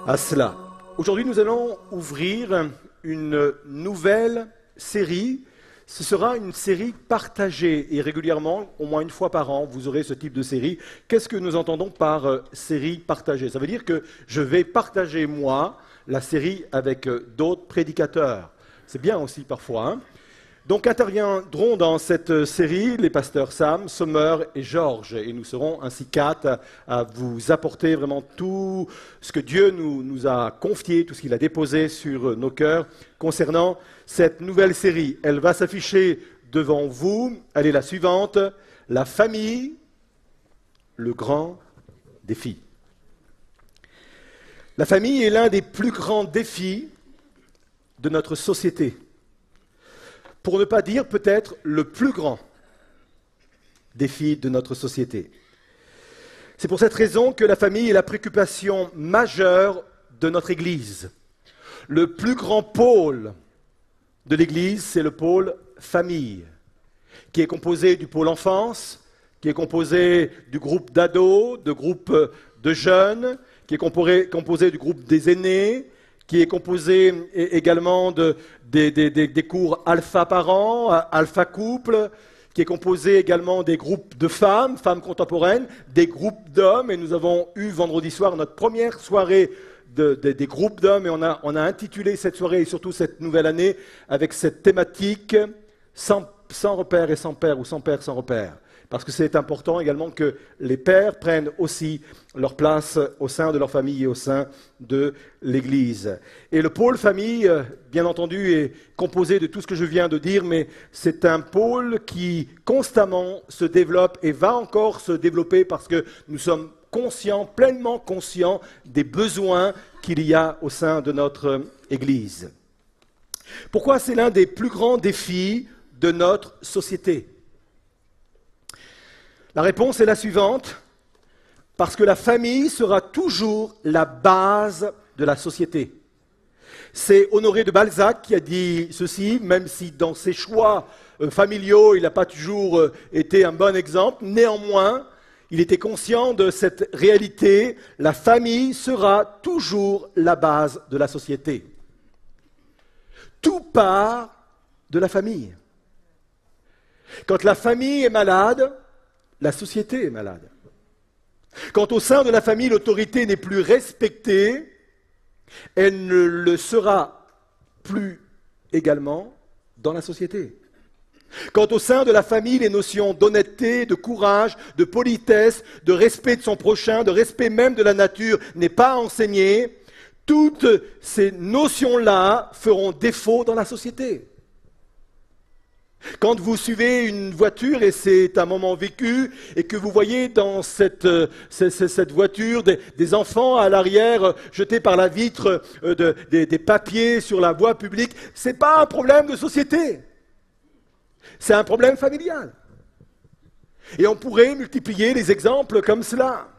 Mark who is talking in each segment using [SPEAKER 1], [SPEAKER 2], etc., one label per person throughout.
[SPEAKER 1] à cela. Aujourd'hui, nous allons ouvrir une nouvelle série. Ce sera une série partagée et régulièrement, au moins une fois par an, vous aurez ce type de série. Qu'est-ce que nous entendons par série partagée? Ça veut dire que je vais partager, moi, la série avec d'autres prédicateurs. C'est bien aussi parfois, hein? Donc interviendront dans cette série les pasteurs Sam, Sommer et Georges. Et nous serons ainsi quatre à vous apporter vraiment tout ce que Dieu nous a confié, tout ce qu'il a déposé sur nos cœurs concernant cette nouvelle série. Elle va s'afficher devant vous. Elle est la suivante: la famille, le grand défi. La famille est l'un des plus grands défis de notre société. Pour ne pas dire peut-être le plus grand défi de notre société. C'est pour cette raison que la famille est la préoccupation majeure de notre Église. Le plus grand pôle de l'Église, c'est le pôle famille, qui est composé du pôle enfance, qui est composé du groupe d'ados, de groupe de jeunes, qui est composé du groupe des aînés, qui est composé également des cours alpha-parents, alpha-couple, qui est composé également des groupes de femmes, femmes contemporaines, des groupes d'hommes. Et nous avons eu vendredi soir notre première soirée des groupes d'hommes, et on a intitulé cette soirée et surtout cette nouvelle année avec cette thématique sans repère et sans père, ou sans père sans repère. Parce que c'est important également que les pères prennent aussi leur place au sein de leur famille et au sein de l'Église. Et le pôle famille, bien entendu, est composé de tout ce que je viens de dire, mais c'est un pôle qui constamment se développe et va encore se développer parce que nous sommes conscients, pleinement conscients des besoins qu'il y a au sein de notre Église. Pourquoi c'est l'un des plus grands défis de notre société? La réponse est la suivante: parce que la famille sera toujours la base de la société. C'est Honoré de Balzac qui a dit ceci, même si dans ses choix familiaux, il n'a pas toujours été un bon exemple. Néanmoins, il était conscient de cette réalité: la famille sera toujours la base de la société. Tout part de la famille. Quand la famille est malade, la société est malade. Quand au sein de la famille, l'autorité n'est plus respectée, elle ne le sera plus également dans la société. Quand au sein de la famille, les notions d'honnêteté, de courage, de politesse, de respect de son prochain, de respect même de la nature n'est pas enseigné, toutes ces notions-là feront défaut dans la société. Quand vous suivez une voiture, et c'est un moment vécu, et que vous voyez dans cette voiture des enfants à l'arrière jetés par la vitre des papiers sur la voie publique, ce n'est pas un problème de société, c'est un problème familial. Et on pourrait multiplier les exemples comme cela.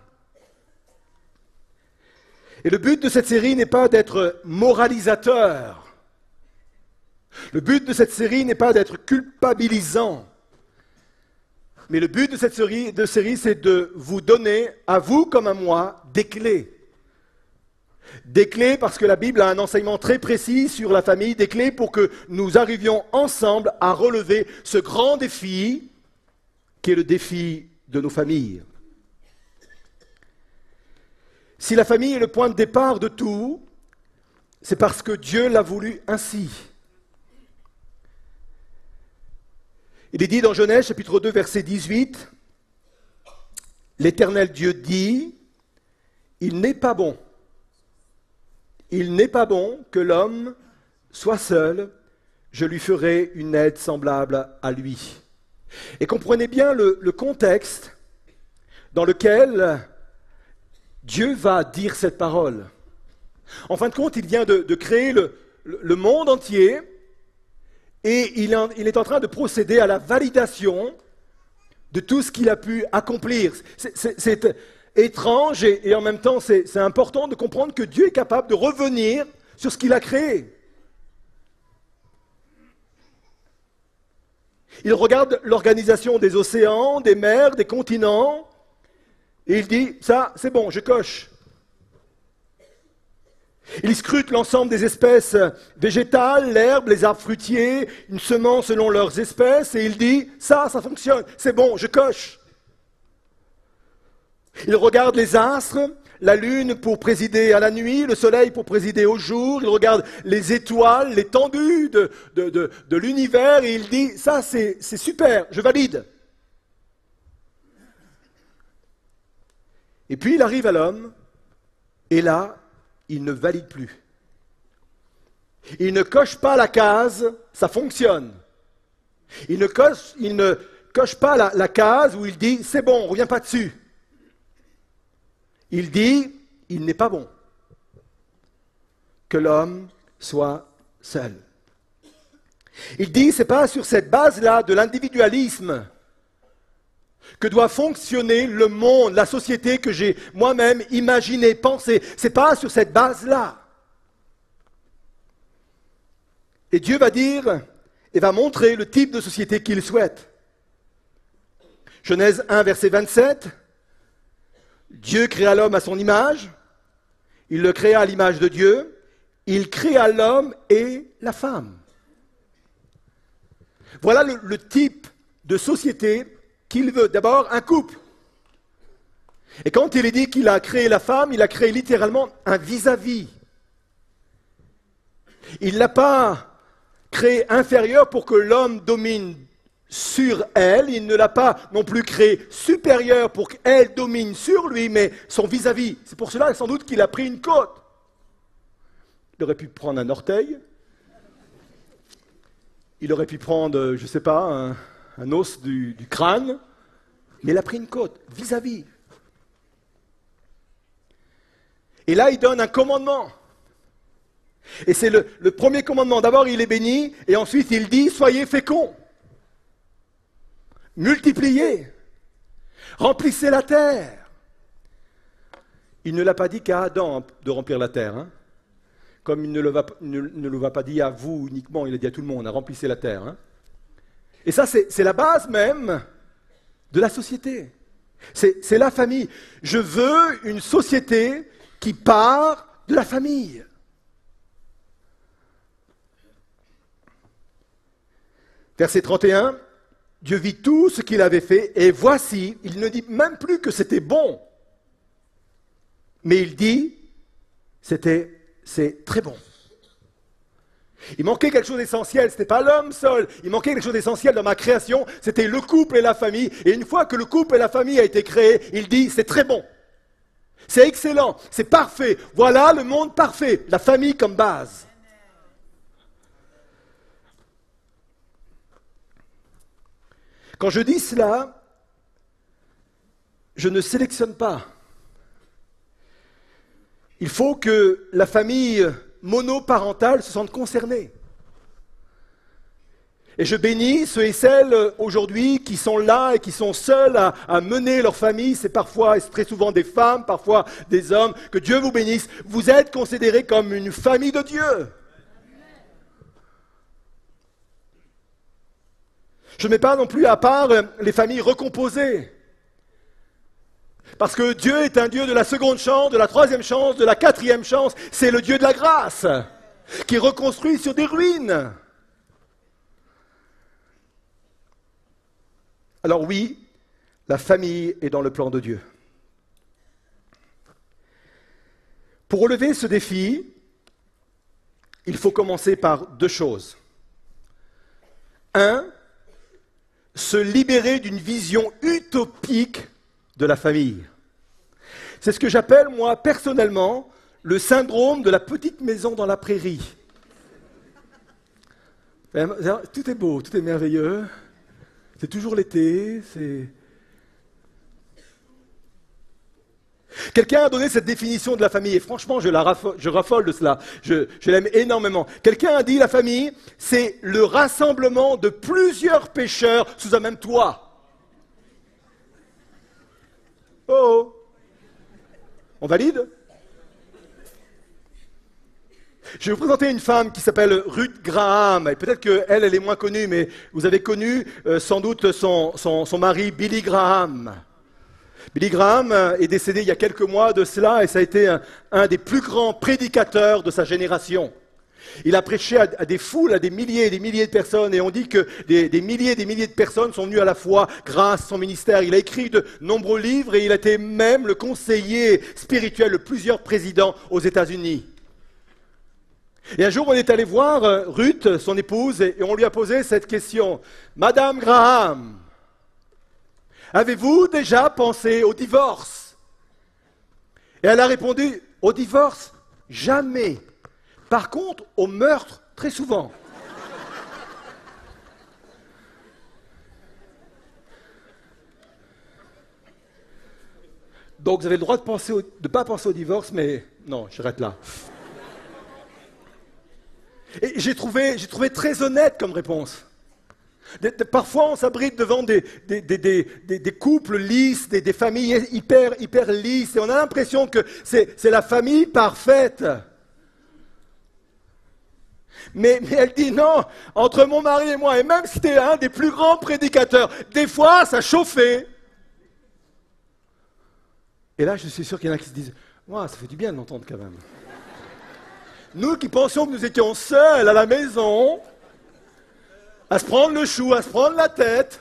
[SPEAKER 1] Et le but de cette série n'est pas d'être moralisateur. Le but de cette série n'est pas d'être culpabilisant, mais le but de cette série, c'est de vous donner, à vous comme à moi, des clés. Des clés parce que la Bible a un enseignement très précis sur la famille, des clés pour que nous arrivions ensemble à relever ce grand défi qui est le défi de nos familles. Si la famille est le point de départ de tout, c'est parce que Dieu l'a voulu ainsi. Il est dit dans Genèse chapitre 2 verset 18, « L'Éternel Dieu dit, il n'est pas bon que l'homme soit seul, je lui ferai une aide semblable à lui. » Et comprenez bien le contexte dans lequel Dieu va dire cette parole. En fin de compte, il vient de créer le monde entier. Et il est en train de procéder à la validation de tout ce qu'il a pu accomplir. C'est étrange et en même temps c'est important de comprendre que Dieu est capable de revenir sur ce qu'il a créé. Il regarde l'organisation des océans, des mers, des continents, et il dit, ça c'est bon, je coche. Il scrute l'ensemble des espèces végétales, l'herbe, les arbres fruitiers, une semence selon leurs espèces, et il dit, ça fonctionne, c'est bon, je coche. Il regarde les astres, la lune pour présider à la nuit, le soleil pour présider au jour, il regarde les étoiles, l'étendue de l'univers, et il dit, ça c'est super, je valide. Et puis il arrive à l'homme, et là, il ne valide plus. Il ne coche pas la case, ça fonctionne. Il ne coche pas la case où il dit, c'est bon, on ne revient pas dessus. Il dit, il n'est pas bon que l'homme soit seul. Il dit, c'est pas sur cette base-là de l'individualisme que doit fonctionner le monde, la société que j'ai moi-même imaginé, pensé. C'est pas sur cette base-là. Et Dieu va dire et va montrer le type de société qu'il souhaite. Genèse 1, verset 27. Dieu créa l'homme à son image, il le créa à l'image de Dieu, il créa l'homme et la femme. Voilà le type de société qu'il veut. D'abord, un couple. Et quand il est dit qu'il a créé la femme, il a créé littéralement un vis-à-vis. Il ne l'a pas créé inférieur pour que l'homme domine sur elle, il ne l'a pas non plus créé supérieur pour qu'elle domine sur lui, mais son vis-à-vis. C'est pour cela sans doute qu'il a pris une côte. Il aurait pu prendre un orteil, il aurait pu prendre, je ne sais pas, un os du crâne, mais il a pris une côte, vis-à-vis. Et là, il donne un commandement. Et c'est le premier commandement. D'abord, il est béni, et ensuite, il dit, soyez féconds. Multipliez, remplissez la terre. Il ne l'a pas dit qu'à Adam de remplir la terre, hein. Comme il ne le va pas dire à vous uniquement, il a dit à tout le monde, remplissez la terre. Hein. Et ça, c'est la base même de la société. C'est la famille. Je veux une société qui part de la famille. Verset 31. Dieu vit tout ce qu'il avait fait, et voici, il ne dit même plus que c'était bon, mais il dit, c'est très bon. Il manquait quelque chose d'essentiel, ce n'était pas l'homme seul, il manquait quelque chose d'essentiel dans ma création, c'était le couple et la famille, et une fois que le couple et la famille a été créés, il dit, c'est très bon, c'est excellent, c'est parfait, voilà le monde parfait, la famille comme base. Quand je dis cela, je ne sélectionne pas. Il faut que la famille monoparentale se sente concernée. Et je bénis ceux et celles aujourd'hui qui sont là et qui sont seuls à mener leur famille. C'est parfois, et c'est très souvent des femmes, parfois des hommes. Que Dieu vous bénisse. Vous êtes considérés comme une famille de Dieu. Je ne mets pas non plus à part les familles recomposées. Parce que Dieu est un Dieu de la seconde chance, de la troisième chance, de la quatrième chance. C'est le Dieu de la grâce, qui reconstruit sur des ruines. Alors oui, la famille est dans le plan de Dieu. Pour relever ce défi, il faut commencer par deux choses. Un, se libérer d'une vision utopique de la famille. C'est ce que j'appelle, moi, personnellement, le syndrome de la petite maison dans la prairie. Tout est beau, tout est merveilleux, c'est toujours l'été, c'est... Quelqu'un a donné cette définition de la famille, et franchement, je raffole de cela, je l'aime énormément. Quelqu'un a dit, la famille, c'est le rassemblement de plusieurs pécheurs sous un même toit. Oh! On valide? Je vais vous présenter une femme qui s'appelle Ruth Graham, et peut-être qu'elle est moins connue, mais vous avez connu sans doute son mari Billy Graham. Billy Graham est décédé il y a quelques mois de cela et ça a été un des plus grands prédicateurs de sa génération. Il a prêché à des foules, à des milliers et des milliers de personnes et on dit que des milliers et des milliers de personnes sont venues à la foi grâce à son ministère. Il a écrit de nombreux livres et il a été même le conseiller spirituel de plusieurs présidents aux États-Unis. Et un jour, on est allé voir Ruth, son épouse, et on lui a posé cette question. « Madame Graham, avez-vous déjà pensé au divorce ?» Et elle a répondu, « Au divorce, jamais. Par contre, au meurtre, très souvent. » Donc, vous avez le droit de ne pas penser au divorce, mais non, j'arrête là. Et j'ai trouvé très honnête comme réponse. Parfois, on s'abrite devant des couples lisses, des familles hyper lisses, et on a l'impression que c'est la famille parfaite. Mais elle dit non, entre mon mari et moi, et même si c'était un des plus grands prédicateurs, des fois, ça chauffait. Et là, je suis sûr qu'il y en a qui se disent, ouais, ça fait du bien de l'entendre quand même. Nous qui pensions que nous étions seuls à la maison, à se prendre le chou, à se prendre la tête,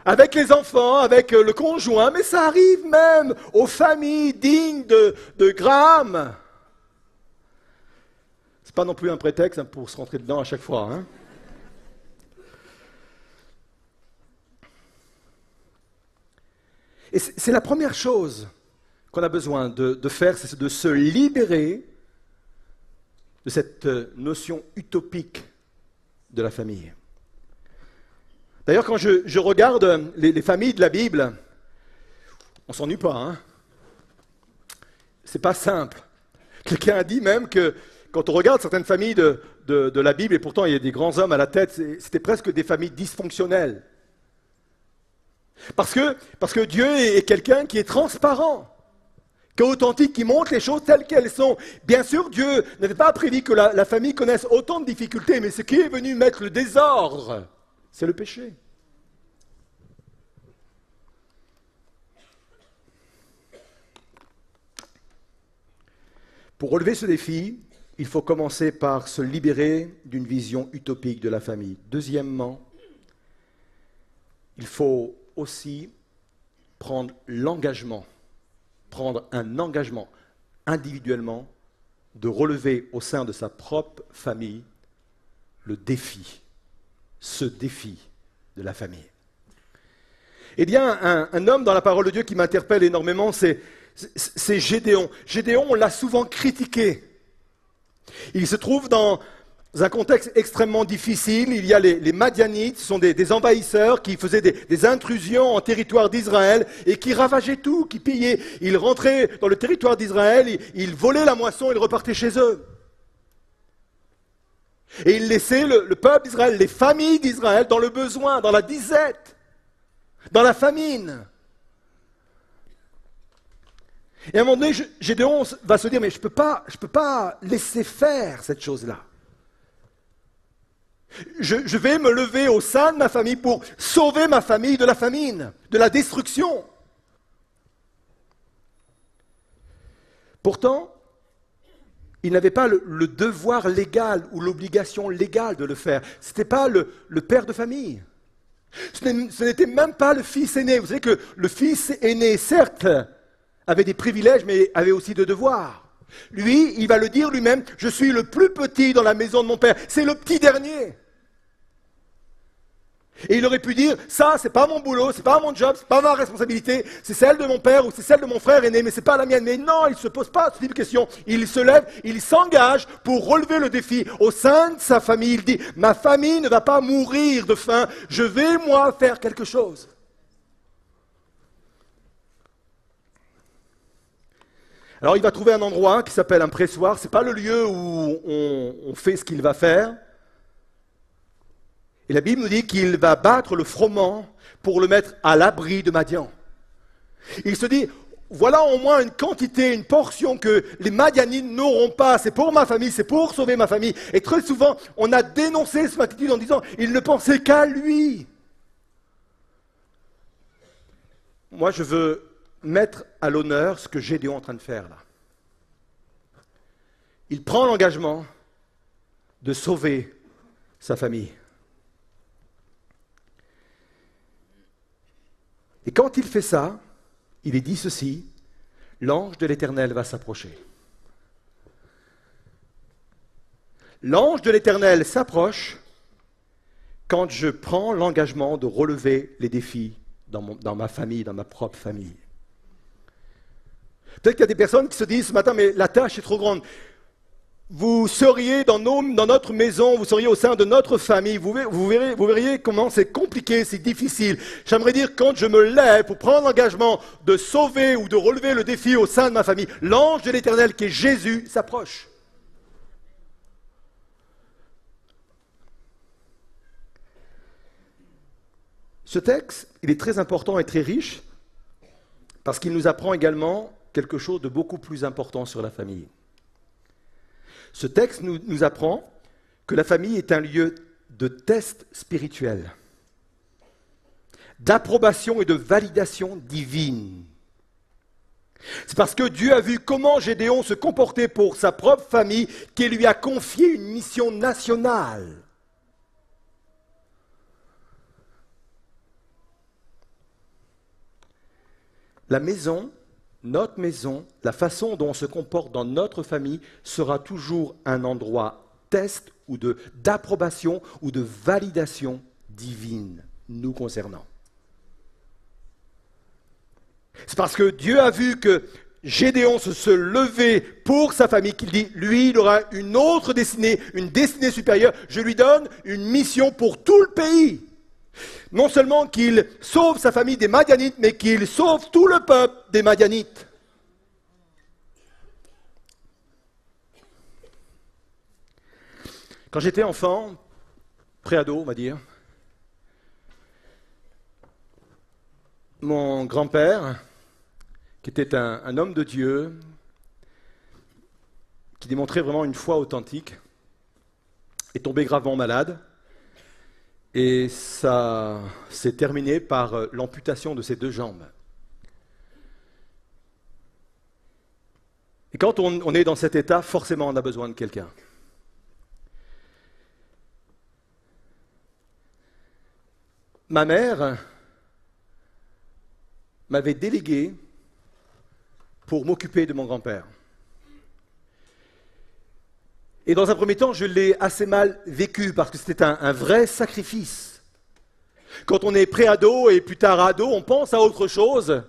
[SPEAKER 1] avec les enfants, avec le conjoint, mais ça arrive même aux familles dignes de Graham. C'est pas non plus un prétexte pour se rentrer dedans à chaque fois. Hein. Et c'est la première chose qu'on a besoin de faire, c'est de se libérer de cette notion utopique de la famille. D'ailleurs, quand je regarde les familles de la Bible, on ne s'ennuie pas. Hein. C'est pas simple. Quelqu'un a dit même que quand on regarde certaines familles de la Bible, et pourtant il y a des grands hommes à la tête, c'était presque des familles dysfonctionnelles. Parce que Dieu est quelqu'un qui est transparent, qui est authentique, qui montre les choses telles qu'elles sont. Bien sûr, Dieu n'avait pas prévu que la famille connaisse autant de difficultés, mais ce qui est venu mettre le désordre, c'est le péché. Pour relever ce défi, il faut commencer par se libérer d'une vision utopique de la famille. Deuxièmement, il faut aussi prendre un engagement individuellement de relever au sein de sa propre famille ce défi de la famille. Eh bien, un homme dans la parole de Dieu qui m'interpelle énormément, c'est Gédéon. Gédéon, on l'a souvent critiqué. Il se trouve dans un contexte extrêmement difficile. Il y a les Madianites, ce sont des envahisseurs qui faisaient des intrusions en territoire d'Israël et qui ravageaient tout, qui pillaient. Ils rentraient dans le territoire d'Israël, ils volaient la moisson, ils repartaient chez eux. Et ils laissaient le peuple d'Israël, les familles d'Israël dans le besoin, dans la disette, dans la famine. Et à un moment donné, Gédéon va se dire, mais je peux pas laisser faire cette chose-là. Je vais me lever au sein de ma famille pour sauver ma famille de la famine, de la destruction. Pourtant, il n'avait pas le devoir légal ou l'obligation légale de le faire. Ce n'était pas le père de famille. Ce n'était même pas le fils aîné. Vous savez que le fils aîné, certes, avait des privilèges, mais avait aussi des devoirs. Lui, il va le dire lui-même, je suis le plus petit dans la maison de mon père. C'est le petit dernier. Et il aurait pu dire, ça, c'est pas mon boulot, c'est pas mon job, c'est pas ma responsabilité, c'est celle de mon père ou c'est celle de mon frère aîné, mais c'est pas la mienne. Mais non, il ne se pose pas ce type de question. Il se lève, il s'engage pour relever le défi au sein de sa famille. Il dit, ma famille ne va pas mourir de faim, je vais, moi, faire quelque chose. Alors il va trouver un endroit qui s'appelle un pressoir. Ce n'est pas le lieu où on fait ce qu'il va faire. Et la Bible nous dit qu'il va battre le froment pour le mettre à l'abri de Madian. Il se dit, voilà au moins une quantité, une portion que les Madianites n'auront pas. C'est pour ma famille, c'est pour sauver ma famille. Et très souvent, on a dénoncé cette attitude en disant, il ne pensait qu'à lui. moi je veux mettre à l'honneur ce que Gédéon est en train de faire là. Il prend l'engagement de sauver sa famille. Et quand il fait ça, il est dit ceci, l'ange de l'Éternel va s'approcher. L'ange de l'Éternel s'approche quand je prends l'engagement de relever les défis dans ma famille, dans ma propre famille. Peut-être qu'il y a des personnes qui se disent ce matin, mais la tâche est trop grande. Vous seriez dans notre maison, vous seriez au sein de notre famille, vous verriez comment c'est compliqué, c'est difficile. J'aimerais dire, quand je me lève pour prendre l'engagement de sauver ou de relever le défi au sein de ma famille, l'ange de l'Éternel qui est Jésus s'approche. Ce texte, il est très important et très riche parce qu'il nous apprend également quelque chose de beaucoup plus important sur la famille. Ce texte nous apprend que la famille est un lieu de test spirituel, d'approbation et de validation divine. C'est parce que Dieu a vu comment Gédéon se comportait pour sa propre famille qu'il lui a confié une mission nationale. La maison, notre maison, la façon dont on se comporte dans notre famille sera toujours un endroit test ou d'approbation ou de validation divine nous concernant. C'est parce que Dieu a vu que Gédéon se levait pour sa famille qu'il dit, lui, il aura une autre destinée, une destinée supérieure. Je lui donne une mission pour tout le pays. Non seulement qu'il sauve sa famille des Madianites, mais qu'il sauve tout le peuple des Madianites. Quand j'étais enfant, préado, on va dire, mon grand-père, qui était un homme de Dieu, qui démontrait vraiment une foi authentique, est tombé gravement malade. Et ça s'est terminé par l'amputation de ses 2 jambes. Et quand on est dans cet état, forcément on a besoin de quelqu'un. Ma mère m'avait délégué pour m'occuper de mon grand-père. Et dans un premier temps, je l'ai assez mal vécu parce que c'était un vrai sacrifice. Quand on est pré-ado et plus tard ado, on pense à autre chose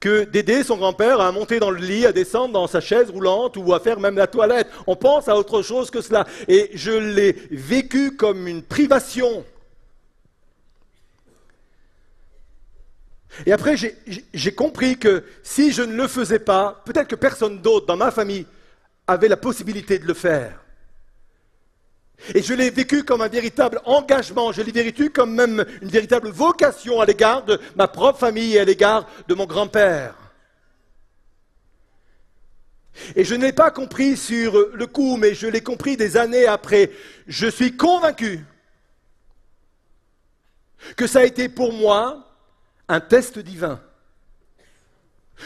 [SPEAKER 1] que d'aider son grand-père à monter dans le lit, à descendre dans sa chaise roulante ou à faire même la toilette. On pense à autre chose que cela. Et je l'ai vécu comme une privation. Et après, j'ai compris que si je ne le faisais pas, peut-être que personne d'autre dans ma famille avait la possibilité de le faire. Et je l'ai vécu comme un véritable engagement, je l'ai vécu comme même une véritable vocation à l'égard de ma propre famille et à l'égard de mon grand-père. Et je ne l'ai pas compris sur le coup, mais je l'ai compris des années après. Je suis convaincu que ça a été pour moi un test divin.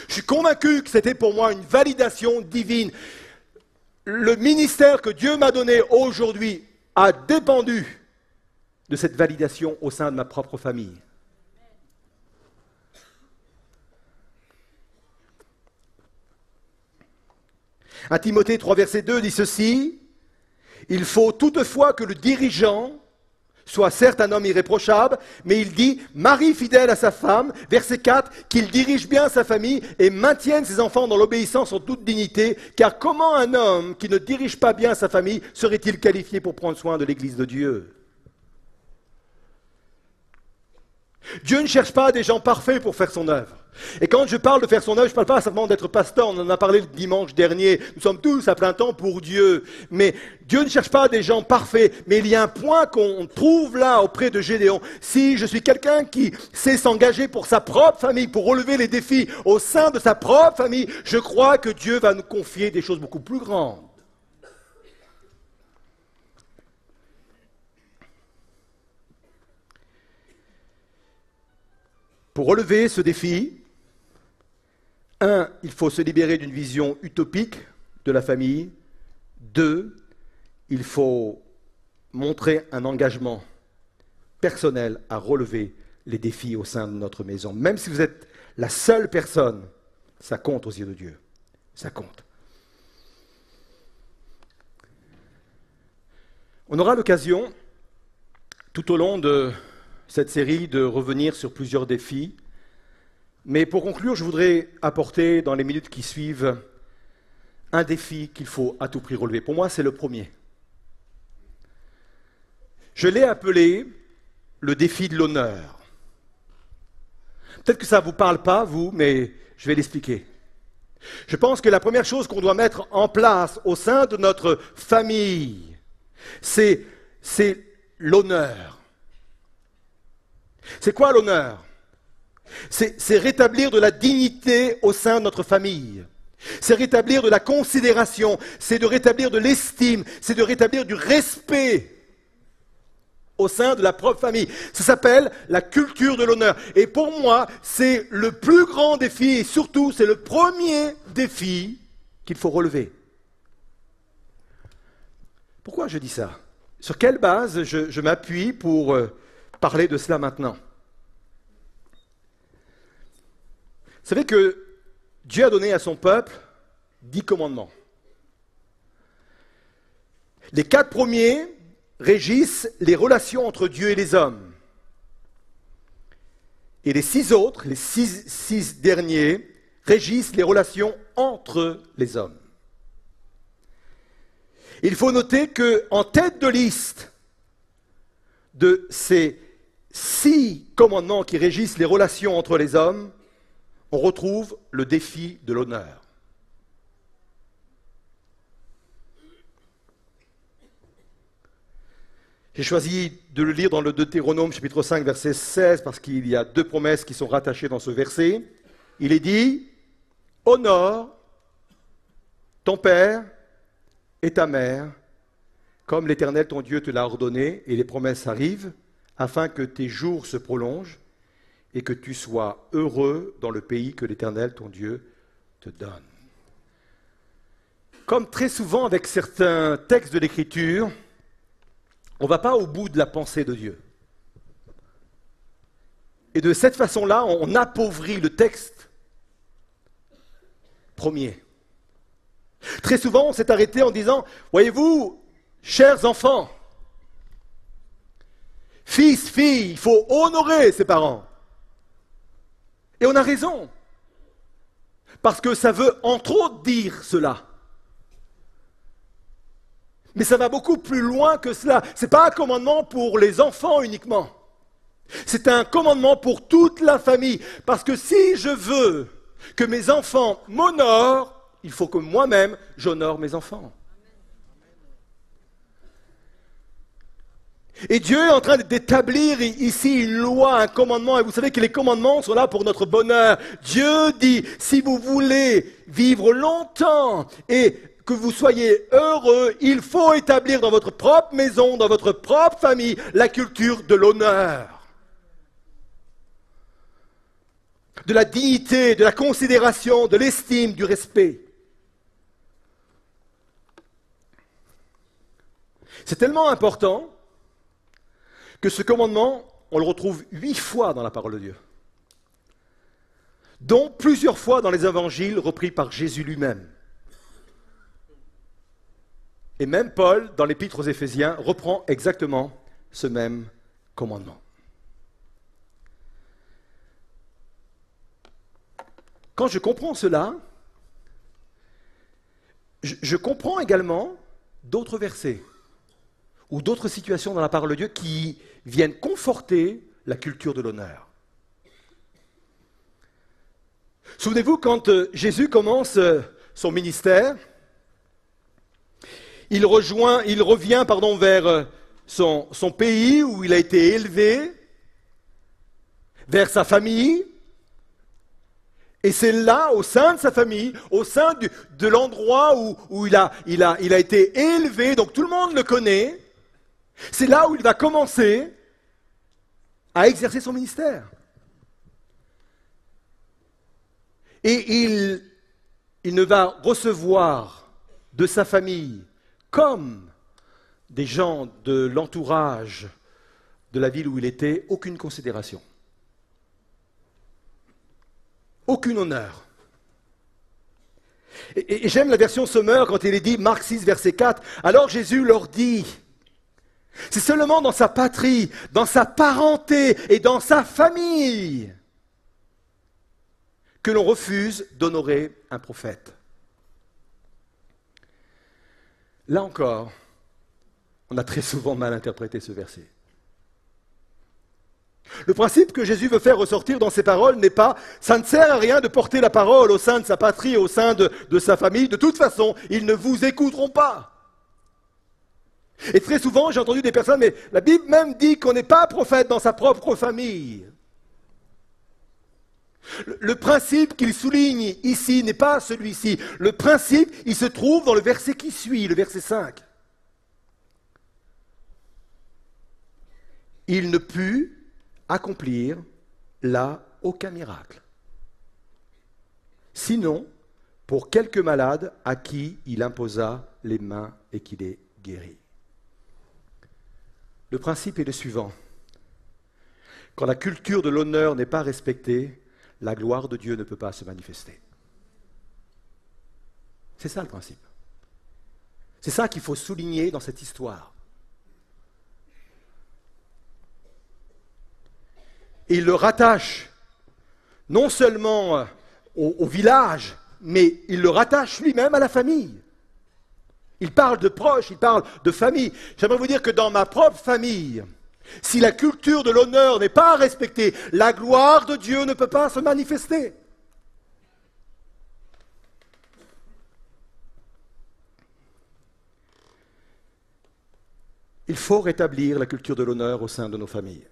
[SPEAKER 1] Je suis convaincu que c'était pour moi une validation divine. Le ministère que Dieu m'a donné aujourd'hui a dépendu de cette validation au sein de ma propre famille. À Timothée 3, verset 2 dit ceci, « Il faut toutefois que le dirigeant soit certes un homme irréprochable, mais il dit, mari fidèle à sa femme, verset 4, qu'il dirige bien sa famille et maintienne ses enfants dans l'obéissance en toute dignité, car comment un homme qui ne dirige pas bien sa famille serait-il qualifié pour prendre soin de l'Église de Dieu ? Dieu ne cherche pas des gens parfaits pour faire son œuvre. Et quand je parle de faire son œuvre, je ne parle pas simplement d'être pasteur, on en a parlé le dimanche dernier, nous sommes tous à plein temps pour Dieu. Mais Dieu ne cherche pas des gens parfaits, mais il y a un point qu'on trouve là auprès de Gédéon. Si je suis quelqu'un qui sait s'engager pour sa propre famille, pour relever les défis au sein de sa propre famille, je crois que Dieu va nous confier des choses beaucoup plus grandes. Pour relever ce défi, il faut se libérer d'une vision utopique de la famille. 2, il faut montrer un engagement personnel à relever les défis au sein de notre maison. Même si vous êtes la seule personne, ça compte aux yeux de Dieu. Ça compte. On aura l'occasion, tout au long de cette série, de revenir sur plusieurs défis. Mais pour conclure, je voudrais apporter dans les minutes qui suivent un défi qu'il faut à tout prix relever. Pour moi, c'est le premier. Je l'ai appelé le défi de l'honneur. Peut-être que ça ne vous parle pas, vous, mais je vais l'expliquer. Je pense que la première chose qu'on doit mettre en place au sein de notre famille, c'est l'honneur. C'est quoi l'honneur ? C'est rétablir de la dignité au sein de notre famille. C'est rétablir de la considération. C'est de rétablir de l'estime. C'est de rétablir du respect au sein de la propre famille. Ça s'appelle la culture de l'honneur. Et pour moi, c'est le plus grand défi et surtout, c'est le premier défi qu'il faut relever. Pourquoi je dis ça ? Sur quelle base je m'appuie pour parler de cela maintenant ? Vous savez que Dieu a donné à son peuple 10 commandements. Les 4 premiers régissent les relations entre Dieu et les hommes. Et les 6 autres, les 6 derniers, régissent les relations entre les hommes. Il faut noter qu'en tête de liste de ces 6 commandements qui régissent les relations entre les hommes, on retrouve le défi de l'honneur. J'ai choisi de le lire dans le Deutéronome chapitre 5 verset 16 parce qu'il y a 2 promesses qui sont rattachées dans ce verset. Il est dit « Honore ton père et ta mère, comme l'Éternel ton Dieu te l'a ordonné, et les promesses arrivent, afin que tes jours se prolongent et que tu sois heureux dans le pays que l'Éternel ton Dieu te donne. » Comme très souvent avec certains textes de l'Écriture, on ne va pas au bout de la pensée de Dieu. Et de cette façon-là, on appauvrit le texte premier. Très souvent, on s'est arrêté en disant, voyez-vous, chers enfants, fils, filles, il faut honorer ses parents. Et on a raison. Parce que ça veut entre autres dire cela. Mais ça va beaucoup plus loin que cela. Ce n'est pas un commandement pour les enfants uniquement. C'est un commandement pour toute la famille. Parce que si je veux que mes enfants m'honorent, il faut que moi-même, j'honore mes enfants. Et Dieu est en train d'établir ici une loi, un commandement. Et vous savez que les commandements sont là pour notre bonheur. Dieu dit, si vous voulez vivre longtemps et que vous soyez heureux, il faut établir dans votre propre maison, dans votre propre famille, la culture de l'honneur. De la dignité, de la considération, de l'estime, du respect. C'est tellement important que ce commandement, on le retrouve 8 fois dans la parole de Dieu, dont plusieurs fois dans les évangiles repris par Jésus lui-même. Et même Paul, dans l'épître aux Éphésiens, reprend exactement ce même commandement. Quand je comprends cela, je comprends également d'autres versets ou d'autres situations dans la parole de Dieu qui viennent conforter la culture de l'honneur. Souvenez-vous, quand Jésus commence son ministère, il revient vers son pays où il a été élevé, vers sa famille, et c'est là, au sein de sa famille, au sein de l'endroit où il a été élevé, donc tout le monde le connaît, c'est là où il va commencer à exercer son ministère. Et il ne va recevoir de sa famille comme des gens de l'entourage de la ville où il était aucune considération. Aucun honneur. Et j'aime la version Sommer quand il est dit, Marc 6, verset 4, « Alors Jésus leur dit, c'est seulement dans sa patrie, dans sa parenté et dans sa famille que l'on refuse d'honorer un prophète. » Là encore, on a très souvent mal interprété ce verset. Le principe que Jésus veut faire ressortir dans ses paroles n'est pas « ça ne sert à rien de porter la parole au sein de sa patrie, au sein de sa famille, de toute façon, ils ne vous écouteront pas ». Et très souvent, j'ai entendu des personnes « mais la Bible même dit qu'on n'est pas prophète dans sa propre famille ». Le principe qu'il souligne ici n'est pas celui-ci. Le principe, il se trouve dans le verset qui suit, le verset 5. Il ne put accomplir là aucun miracle. Sinon, pour quelques malades à qui il imposa les mains et qui les guérit. Le principe est le suivant. Quand la culture de l'honneur n'est pas respectée, la gloire de Dieu ne peut pas se manifester. C'est ça le principe. C'est ça qu'il faut souligner dans cette histoire. Et il le rattache non seulement au village, mais il le rattache lui-même à la famille. Il parle de proches, il parle de famille. J'aimerais vous dire que dans ma propre famille, si la culture de l'honneur n'est pas respectée, la gloire de Dieu ne peut pas se manifester. Il faut rétablir la culture de l'honneur au sein de nos familles.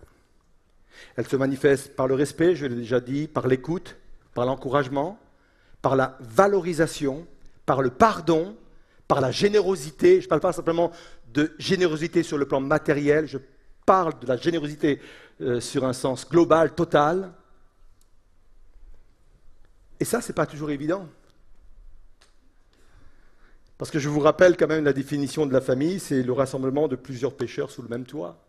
[SPEAKER 1] Elle se manifeste par le respect, je l'ai déjà dit, par l'écoute, par l'encouragement, par la valorisation, par le pardon, par la générosité. Je ne parle pas simplement de générosité sur le plan matériel, je parle de la générosité sur un sens global, total. Et ça, ce n'est pas toujours évident. Parce que je vous rappelle quand même la définition de la famille, c'est le rassemblement de plusieurs pécheurs sous le même toit.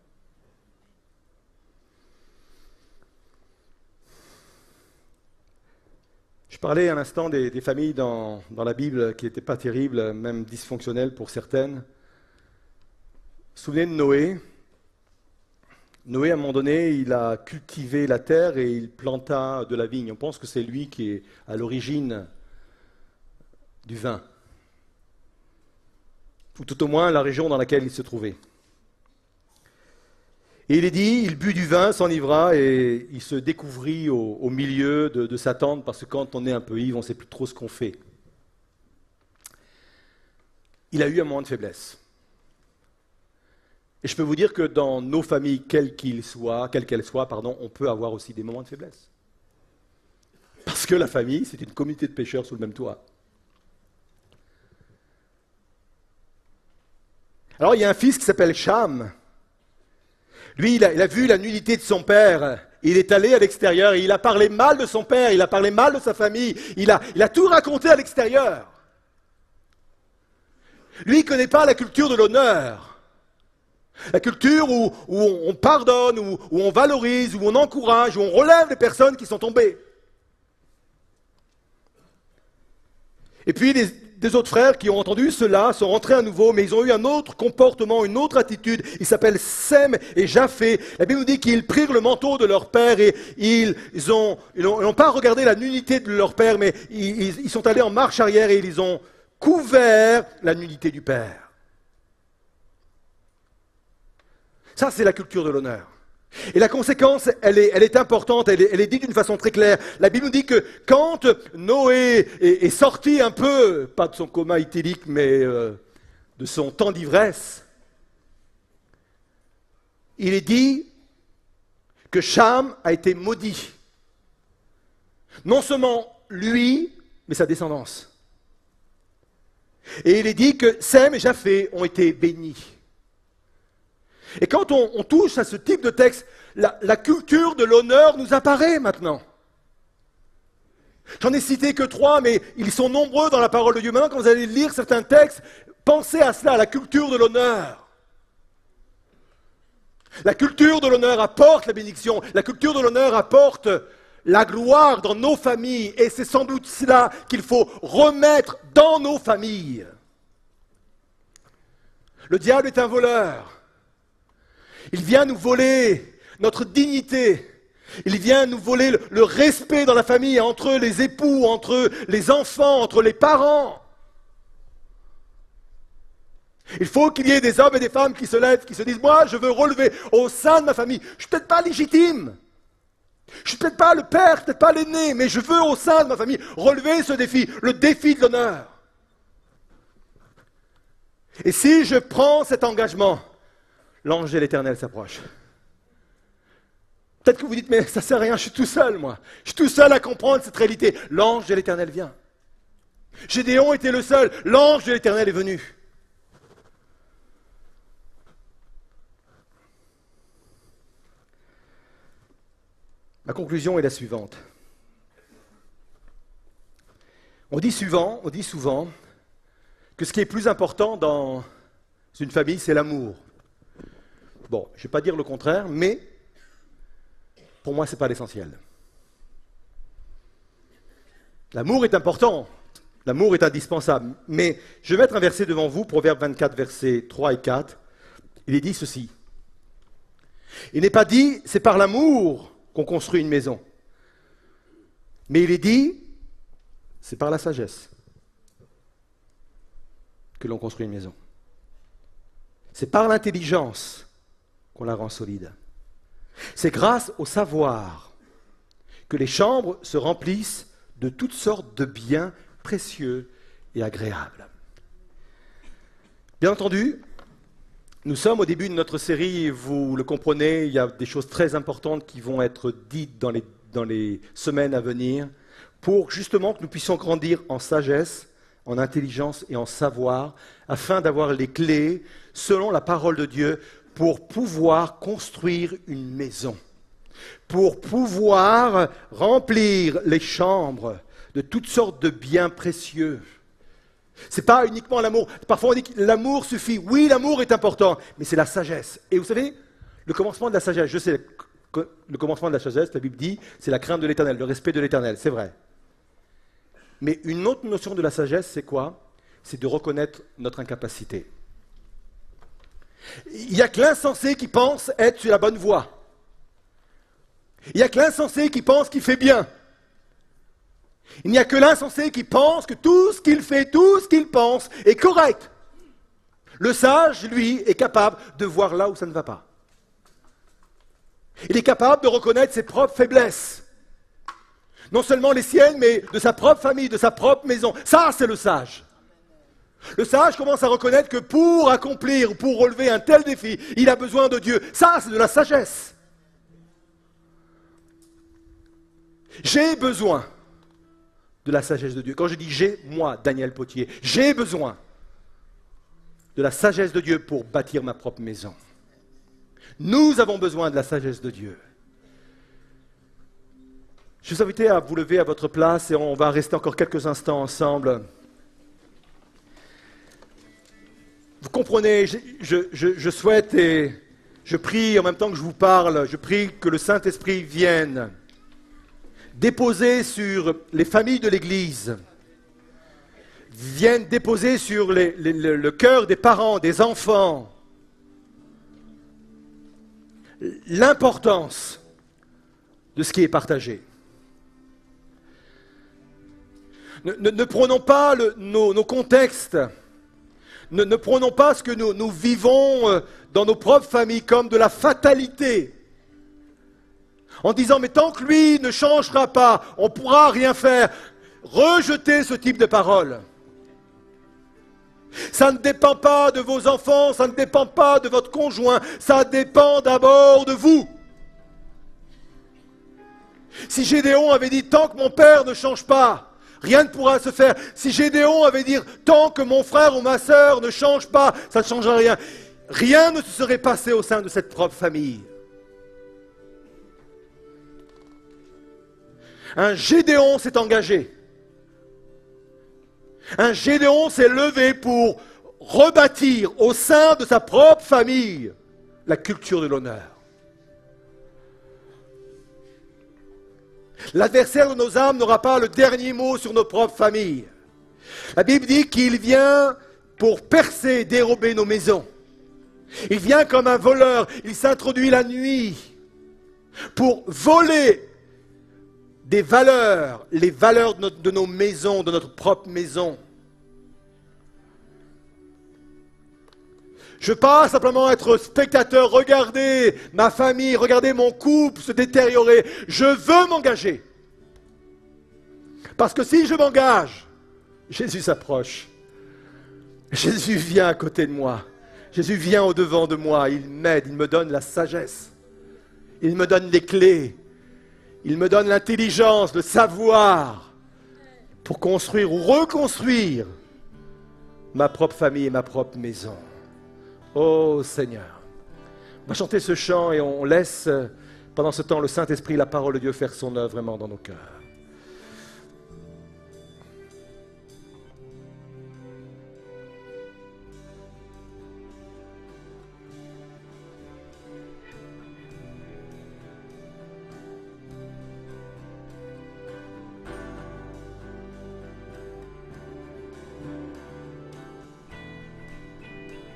[SPEAKER 1] Je parlais un instant des familles dans la Bible qui n'étaient pas terribles, même dysfonctionnelles pour certaines. Vous vous souvenez de Noé? Noé, à un moment donné, il a cultivé la terre et il planta de la vigne. On pense que c'est lui qui est à l'origine du vin. Ou tout au moins la région dans laquelle il se trouvait. Et il est dit, il but du vin, s'enivra et il se découvrit au milieu de sa tente, parce que quand on est un peu ivre, on ne sait plus trop ce qu'on fait. Il a eu un moment de faiblesse. Et je peux vous dire que dans nos familles, quelles qu'elles soient, on peut avoir aussi des moments de faiblesse. Parce que la famille, c'est une communauté de pécheurs sous le même toit. Alors il y a un fils qui s'appelle Cham. Lui, il a vu la nudité de son père. Il est allé à l'extérieur et il a parlé mal de son père, il a parlé mal de sa famille. Il a tout raconté à l'extérieur. Lui, il ne connaît pas la culture de l'honneur. La culture où on pardonne, où on valorise, où on encourage, où on relève les personnes qui sont tombées. Et puis des autres frères qui ont entendu cela sont rentrés à nouveau, mais ils ont eu un autre comportement, une autre attitude. Ils s'appellent Sem et Japhé. La Bible nous dit qu'ils prirent le manteau de leur père et ils n'ont pas regardé la nudité de leur père, mais ils sont allés en marche arrière et ils ont couvert la nudité du père. Ça, c'est la culture de l'honneur. Et la conséquence, elle est importante, elle est dite d'une façon très claire. La Bible nous dit que quand Noé est sorti un peu, pas de son coma éthylique, mais de son temps d'ivresse, il est dit que Cham a été maudit. Non seulement lui, mais sa descendance. Et il est dit que Sem et Japhé ont été bénis. Et quand on touche à ce type de texte, la culture de l'honneur nous apparaît maintenant. J'en ai cité que 3, mais ils sont nombreux dans la parole de Dieu. Maintenant, quand vous allez lire certains textes, pensez à cela, à la culture de l'honneur. La culture de l'honneur apporte la bénédiction. La culture de l'honneur apporte la gloire dans nos familles. Et c'est sans doute cela qu'il faut remettre dans nos familles. Le diable est un voleur. Il vient nous voler notre dignité. Il vient nous voler le respect dans la famille, entre les époux, entre les enfants, entre les parents. Il faut qu'il y ait des hommes et des femmes qui se lèvent, qui se disent « Moi, je veux relever au sein de ma famille. Je ne suis peut-être pas légitime. Je ne suis peut-être pas le père, peut-être pas l'aîné, mais je veux au sein de ma famille relever ce défi, le défi de l'honneur. » Et si je prends cet engagement, l'ange de l'Éternel s'approche. Peut-être que vous dites, mais ça ne sert à rien, je suis tout seul, moi. Je suis tout seul à comprendre cette réalité. L'ange de l'Éternel vient. Gédéon était le seul. L'ange de l'Éternel est venu. Ma conclusion est la suivante. On dit souvent que ce qui est plus important dans une famille, c'est l'amour. Bon, je ne vais pas dire le contraire, mais pour moi, ce n'est pas l'essentiel. L'amour est important, l'amour est indispensable, mais je vais mettre un verset devant vous, Proverbe 24, versets 3 et 4. Il est dit ceci. Il n'est pas dit, c'est par l'amour qu'on construit une maison, mais il est dit, c'est par la sagesse que l'on construit une maison. C'est par l'intelligence qu'on la rend solide. C'est grâce au savoir que les chambres se remplissent de toutes sortes de biens précieux et agréables. Bien entendu, nous sommes au début de notre série, vous le comprenez, il y a des choses très importantes qui vont être dites dans les semaines à venir pour justement que nous puissions grandir en sagesse, en intelligence et en savoir, afin d'avoir les clés, selon la parole de Dieu, pour pouvoir construire une maison, pour pouvoir remplir les chambres de toutes sortes de biens précieux. Ce n'est pas uniquement l'amour. Parfois on dit que l'amour suffit. Oui, l'amour est important, mais c'est la sagesse. Et vous savez, le commencement de la sagesse, je sais que le commencement de la sagesse, la Bible dit, c'est la crainte de l'Éternel, le respect de l'Éternel, c'est vrai. Mais une autre notion de la sagesse, c'est quoi? C'est de reconnaître notre incapacité. Il n'y a que l'insensé qui pense être sur la bonne voie. Il n'y a que l'insensé qui pense qu'il fait bien. Il n'y a que l'insensé qui pense que tout ce qu'il fait, tout ce qu'il pense est correct. Le sage, lui, est capable de voir là où ça ne va pas. Il est capable de reconnaître ses propres faiblesses. Non seulement les siennes, mais de sa propre famille, de sa propre maison. Ça, c'est le sage. Le sage commence à reconnaître que pour accomplir, pour relever un tel défi, il a besoin de Dieu. Ça, c'est de la sagesse. J'ai besoin de la sagesse de Dieu. Quand je dis j'ai, moi, Daniel Potier, j'ai besoin de la sagesse de Dieu pour bâtir ma propre maison. Nous avons besoin de la sagesse de Dieu. Je vous invite à vous lever à votre place et on va rester encore quelques instants ensemble. Vous comprenez, je souhaite et je prie en même temps que je vous parle, je prie que le Saint-Esprit vienne déposer sur les familles de l'Église, vienne déposer sur le cœur des parents, des enfants, l'importance de ce qui est partagé. Ne prenons pas nos contextes, ne prenons pas ce que nous vivons dans nos propres familles comme de la fatalité. En disant, mais tant que lui ne changera pas, on ne pourra rien faire. Rejetez ce type de paroles. Ça ne dépend pas de vos enfants, ça ne dépend pas de votre conjoint, ça dépend d'abord de vous. Si Gédéon avait dit, tant que mon père ne change pas, rien ne pourra se faire. Si Gédéon avait dit, tant que mon frère ou ma sœur ne change pas, ça ne changera rien. Rien ne se serait passé au sein de cette propre famille. Un Gédéon s'est engagé. Un Gédéon s'est levé pour rebâtir au sein de sa propre famille la culture de l'honneur. L'adversaire de nos âmes n'aura pas le dernier mot sur nos propres familles. La Bible dit qu'il vient pour percer, dérober nos maisons. Il vient comme un voleur, il s'introduit la nuit pour voler des valeurs, les valeurs de nos maisons, de notre propre maison. Je ne veux pas simplement être spectateur, regarder ma famille, regarder mon couple se détériorer. Je veux m'engager. Parce que si je m'engage, Jésus s'approche. Jésus vient à côté de moi. Jésus vient au-devant de moi. Il m'aide, il me donne la sagesse. Il me donne les clés. Il me donne l'intelligence, le savoir pour construire ou reconstruire ma propre famille et ma propre maison. Oh Seigneur, on va chanter ce chant et on laisse pendant ce temps le Saint-Esprit, la parole de Dieu faire son œuvre vraiment dans nos cœurs.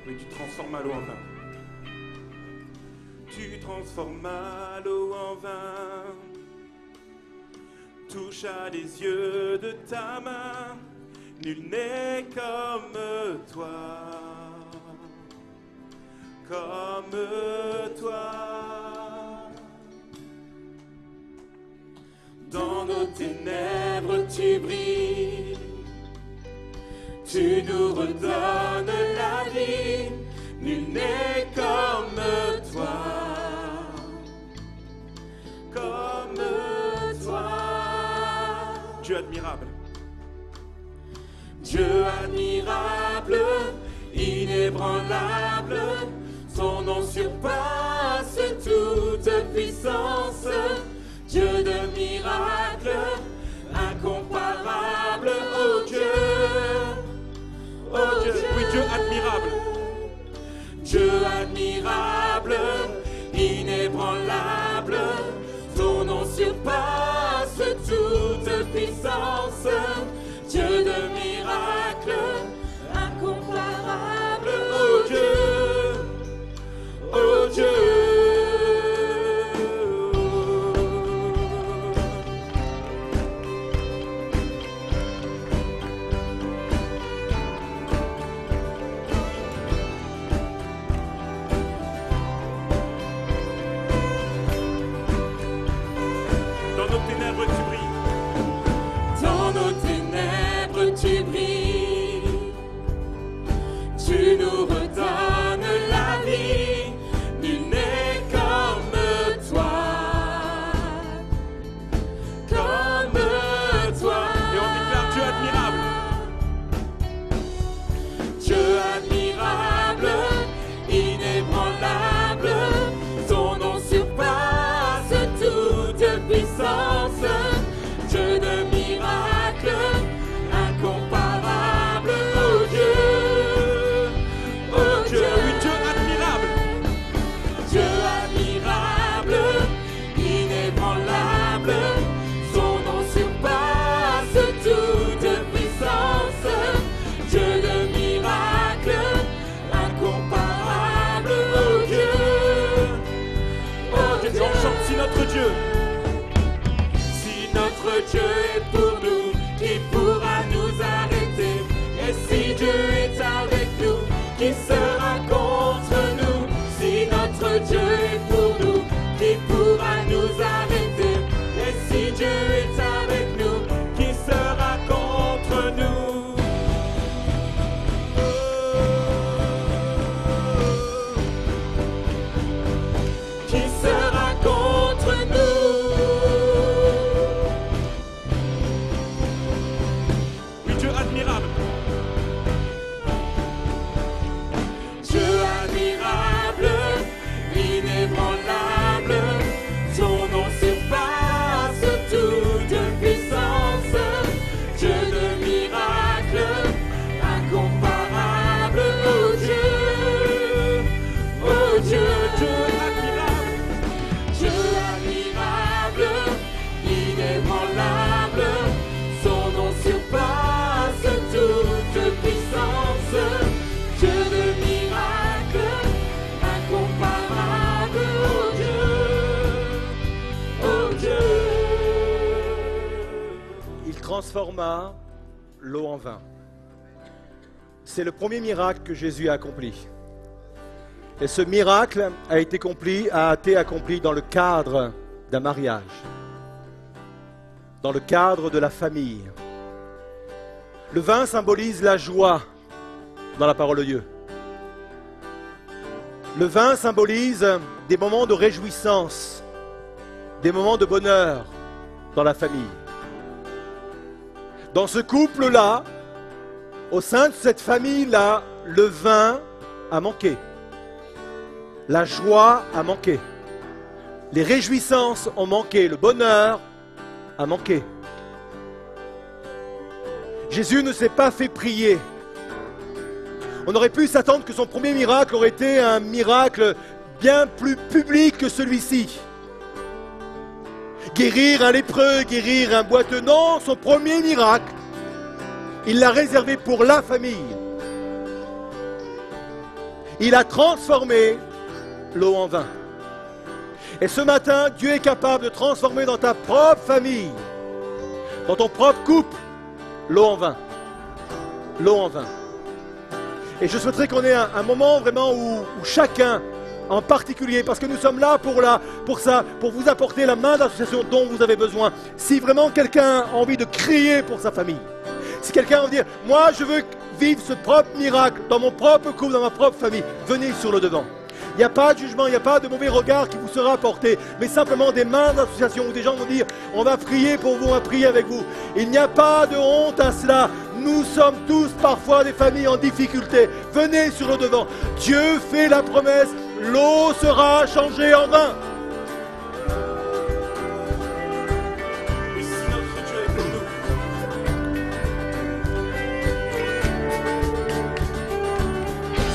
[SPEAKER 2] Oui, tu transformes l'eau en vin. Tu transformes l'eau en vin. Touche à les yeux de ta main. Nul n'est comme toi. Comme toi. Dans nos ténèbres tu brilles. Tu nous redonnes la vie, nul n'est comme toi, comme toi. Dieu admirable. Dieu admirable, inébranlable, son nom surpasse toute puissance. Dieu de miracles, incomparable, oh Dieu. Oh Dieu, oui, Dieu admirable. Dieu admirable, inébranlable, ton nom surpasse toute puissance. Dieu de miracles, incomparable, oh Dieu, oh Dieu. Tu brilles, tu nous redonnes la vie, nul n'est comme toi, comme toi. Et on déclare Dieu admirable. Dieu admirable, inébranlable, ton nom surpasse toute puissance. Dieu de miracles, incomparable, oh Dieu, oh Dieu, oui, Dieu admirable, Dieu admirable, inébranlable, son nom surpasse toute puissance, Dieu de miracles, incomparable, oh Dieu, et on chante si notre Dieu, si notre Dieu est pour nous, qui pourra nous arrêter? Et si Dieu est avec nous, qui sera contre nous? Si notre Dieu est pour nous, qui pourra nous arrêter? Et si Dieu est avec nous, qui sera contre nous? Qui sera contre nous?
[SPEAKER 1] transforma l'eau en vin. C'est le premier miracle que Jésus a accompli. Et ce miracle a été accompli dans le cadre d'un mariage, dans le cadre de la famille. Le vin symbolise la joie dans la parole de Dieu. Le vin symbolise des moments de réjouissance, des moments de bonheur dans la famille. Dans ce couple-là, au sein de cette famille-là, le vin a manqué. La joie a manqué. Les réjouissances ont manqué. Le bonheur a manqué. Jésus ne s'est pas fait prier. On aurait pu s'attendre que son premier miracle aurait été un miracle bien plus public que celui-ci. Guérir un lépreux, guérir un boiteux. Non, son premier miracle, il l'a réservé pour la famille. Il a transformé l'eau en vin. Et ce matin, Dieu est capable de transformer dans ta propre famille, dans ton propre couple, l'eau en vin. L'eau en vin. Et je souhaiterais qu'on ait un moment vraiment où chacun, en particulier, parce que nous sommes là pour ça, pour vous apporter la main d'association dont vous avez besoin. Si vraiment quelqu'un a envie de crier pour sa famille, si quelqu'un a envie de dire, moi je veux vivre ce propre miracle dans mon propre couple, dans ma propre famille, venez sur le devant. Il n'y a pas de jugement, il n'y a pas de mauvais regard qui vous sera apporté, mais simplement des mains d'association où des gens vont dire, on va prier pour vous, on va prier avec vous. Il n'y a pas de honte à cela. Nous sommes tous parfois des familles en difficulté. Venez sur le devant. Dieu fait la promesse, l'eau sera changée en vin.
[SPEAKER 2] Et si notre Dieu est pour nous,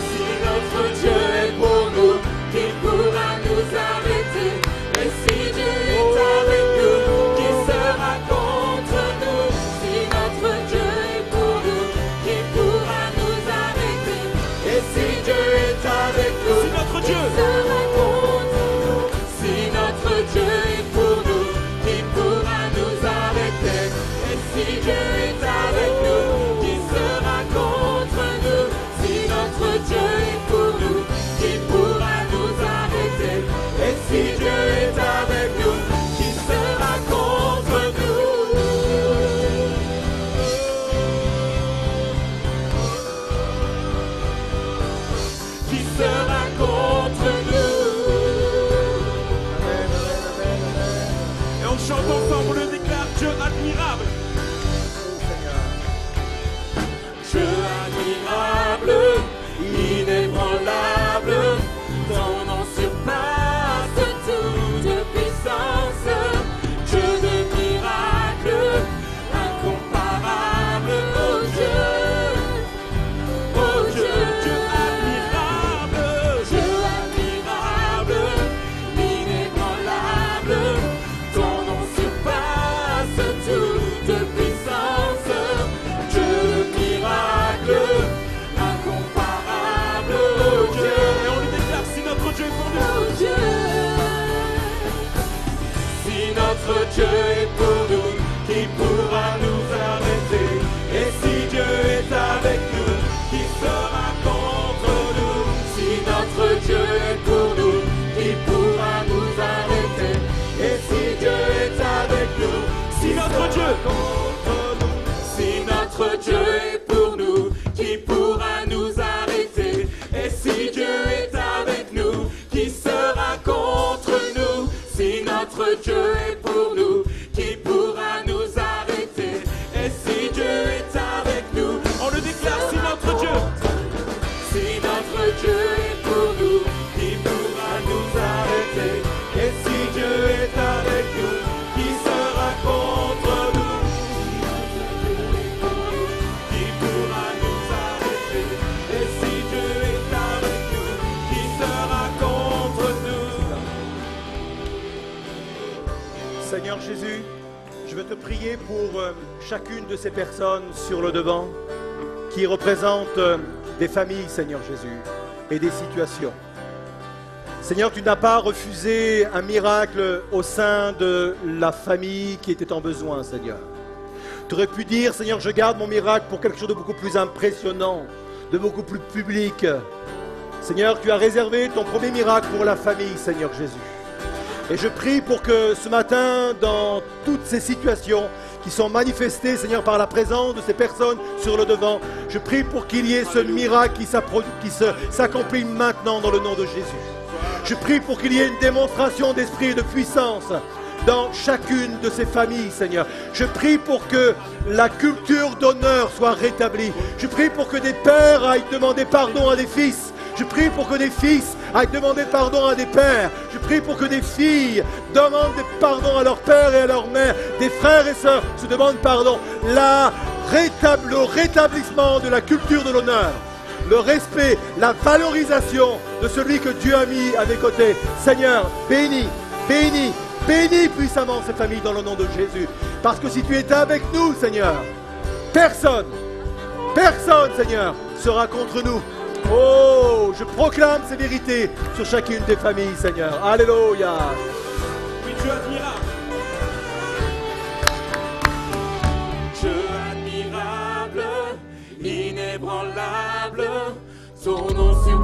[SPEAKER 2] si notre Dieu est pour nous, qui pourra nous arrêter? Et si Dieu est avec nous, qui sera contre nous? Si notre Dieu est pour nous, qui pourra nous arrêter? Et si Dieu est avec nous, si notre Dieu sera contre nous? Si notre Dieu est pour nous, qui pourra nous arrêter? Et si Dieu est avec nous, qui sera contre nous? Si notre Dieu est pour nous, qui pourra nous arrêter? Et si Dieu est avec nous, qui sera contre nous? Qui sera contre nous? Et on chante ensemble, on le déclare, Dieu admirable. Dieu admirable, inébranlable, ton nom surpasse toute puissance. Dieu de miracles, incomparable, oh Dieu, Dieu admirable, inébranlable, ton nom surpasse toute puissance. Dieu de miracles, incomparable, oh Dieu. Et on le déclare, si notre Dieu est pour nous, oh Dieu. Si notre Dieu est pour nous, qui pourra nous arrêter? Et si Dieu est avec nous, qui sera contre nous? Si notre Dieu est pour nous, qui pourra nous arrêter? Et si Dieu est avec nous, si notre Dieu est contre nous? Si notre Dieu est pour nous, qui pourra nous arrêter? Et si Dieu est avec nous, qui sera contre nous? Si notre Dieu est pour nous, qui pourra nous arrêter? Et si Dieu est avec nous, on le déclare, si notre Dieu est pour nous, qui pourra nous arrêter? Et si Dieu est avec nous, qui sera contre nous? Qui pourra nous arrêter? Et si Dieu est avec nous, qui sera contre nous?
[SPEAKER 1] Seigneur Jésus, je veux te prier pour chacune de ces personnes sur le devant qui représentent des familles, Seigneur Jésus, et des situations. Seigneur, tu n'as pas refusé un miracle au sein de la famille qui était en besoin, Seigneur. Tu aurais pu dire, Seigneur, je garde mon miracle pour quelque chose de beaucoup plus impressionnant, de beaucoup plus public. Seigneur, tu as réservé ton premier miracle pour la famille, Seigneur Jésus. Et je prie pour que ce matin, dans toutes ces situations qui sont manifestées, Seigneur, par la présence de ces personnes sur le devant, je prie pour qu'il y ait ce miracle qui s'accomplit maintenant dans le nom de Jésus. Je prie pour qu'il y ait une démonstration d'esprit et de puissance dans chacune de ces familles, Seigneur. Je prie pour que la culture d'honneur soit rétablie. Je prie pour que des pères aillent demander pardon à des fils. Je prie pour que des fils aillent demander pardon à des pères. Je prie pour que des filles demandent pardon à leur père et à leur mère. Des frères et sœurs se demandent pardon. Le rétablissement de la culture de l'honneur. Le respect, la valorisation de celui que Dieu a mis à mes côtés. Seigneur, bénis, bénis, bénis puissamment ces familles dans le nom de Jésus. Parce que si tu étais avec nous, Seigneur, personne, Seigneur, sera contre nous. Oh, je proclame ces vérités sur chacune des familles, Seigneur. Alléluia.
[SPEAKER 2] Oui, Dieu admirable. Dieu admirable, inébranlable, son nom sur